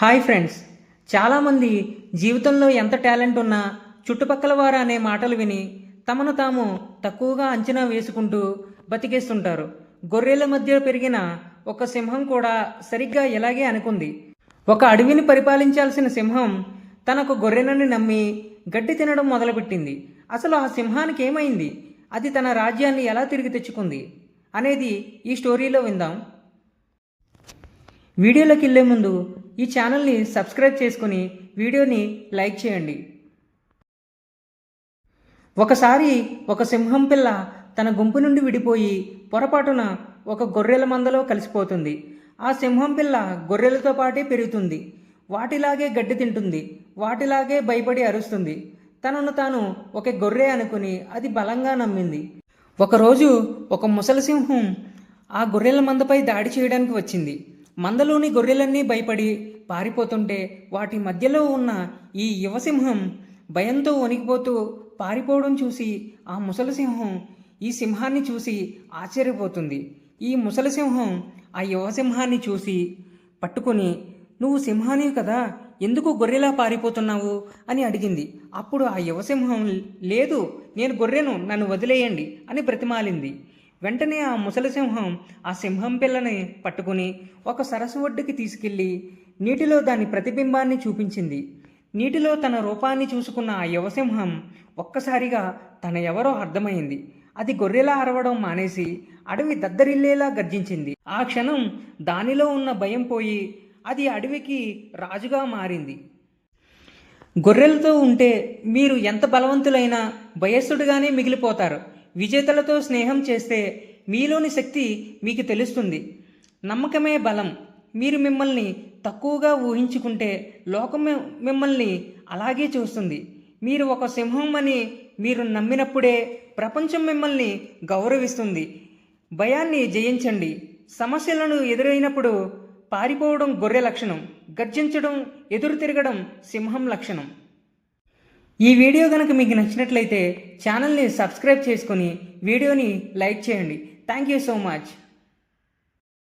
Hi friends, చాలామంది జీవితంలో ఎంత టాలెంట్ ఉన్నా చుట్టుపక్కల వారు అనే మాటలు విని తమను తాము తక్కువగా అంచనా వేసుకుంటూ బతికేస్తుంటారు. గొర్రెల మధ్య పెరిగిన ఒక సింహం కూడా సరిగ్గా ఇలాగే అనుకుంది. ఒక అడవిని పరిపాలించాల్సిన సింహం తనకు గొర్రెనని నమ్మి గడ్డి తినడం మొదలుపెట్టింది. అసలు ఆ సింహానికి ఏమైంది, అది తన రాజ్యాన్ని ఎలా తిరిగి తెచ్చుకుంది అనేది ఈ స్టోరీలో విందాం. వీడియోలోకి వెళ్ళే ముందు ఈ ఛానల్ని సబ్స్క్రైబ్ చేసుకుని వీడియోని లైక్ చేయండి. ఒకసారి ఒక సింహం పిల్ల తన గుంపు నుండి విడిపోయి పొరపాటున ఒక గొర్రెల మందలో కలిసిపోతుంది. ఆ సింహం పిల్ల గొర్రెలతో పాటే పెరుగుతుంది. వాటిలాగే గడ్డి తింటుంది. వాటిలాగే భయపడి అరుస్తుంది. తనను తాను ఒక గొర్రె అనుకుని అది బలంగా నమ్మింది. ఒకరోజు ఒక ముసలి సింహం ఆ గొర్రెల మందపై దాడి చేయడానికి వచ్చింది. మందలోని గొర్రెలన్నీ భయపడి పారిపోతుంటే వాటి మధ్యలో ఉన్న ఈ యువసింహం భయంతో వణికిపోతూ పారిపోవడం చూసి ఆ ముసలి సింహం ఈ సింహాన్ని చూసి ఆశ్చర్యపోతుంది. ఈ ముసలి సింహం ఆ యువసింహాన్ని చూసి పట్టుకొని, "నువ్వు సింహానివి కదా, ఎందుకు గొర్రెలా పారిపోతున్నావు?" అని అడిగింది. అప్పుడు ఆ యువసింహం, "లేదు, నేను గొర్రెను, నన్ను వదిలేయండి" అని బ్రతిమాలింది. వెంటనే ఆ ముసలి సింహం ఆ సింహం పిల్లని పట్టుకుని ఒక సరస్సు ఒడ్డుకి తీసుకెళ్లి నీటిలో దాని ప్రతిబింబాన్ని చూపించింది. నీటిలో తన రూపాన్ని చూసుకున్న ఆ యువసింహం ఒక్కసారిగా తన ఎవరో అర్థమైంది. అది గొర్రెలా అరవడం మానేసి అడవి దద్దరిల్లేలా గర్జించింది. ఆ క్షణం దానిలో ఉన్న భయం పోయి అది అడవికి రాజుగా మారింది. గొర్రెలతో ఉంటే మీరు ఎంత బలవంతులైనా భయస్థుడిగానే మిగిలిపోతారు. విజేతలతో స్నేహం చేస్తే మీలోని శక్తి మీకు తెలుస్తుంది. నమ్మకమే బలం. మీరు మిమ్మల్ని తక్కువగా ఊహించుకుంటే లోకం మిమ్మల్ని అలాగే చూస్తుంది. మీరు ఒక సింహం అని మీరు నమ్మినప్పుడే ప్రపంచం మిమ్మల్ని గౌరవిస్తుంది. భయాన్ని జయించండి. సమస్యలను ఎదురైనప్పుడు పారిపోవడం గొర్రె లక్షణం, గర్జించడం, ఎదురు తిరగడం సింహం లక్షణం. ఈ వీడియో కనుక మీకు నచ్చినట్లయితే ఛానల్ని సబ్స్క్రైబ్ చేసుకొని వీడియోని లైక్ చేయండి. Thank you so much.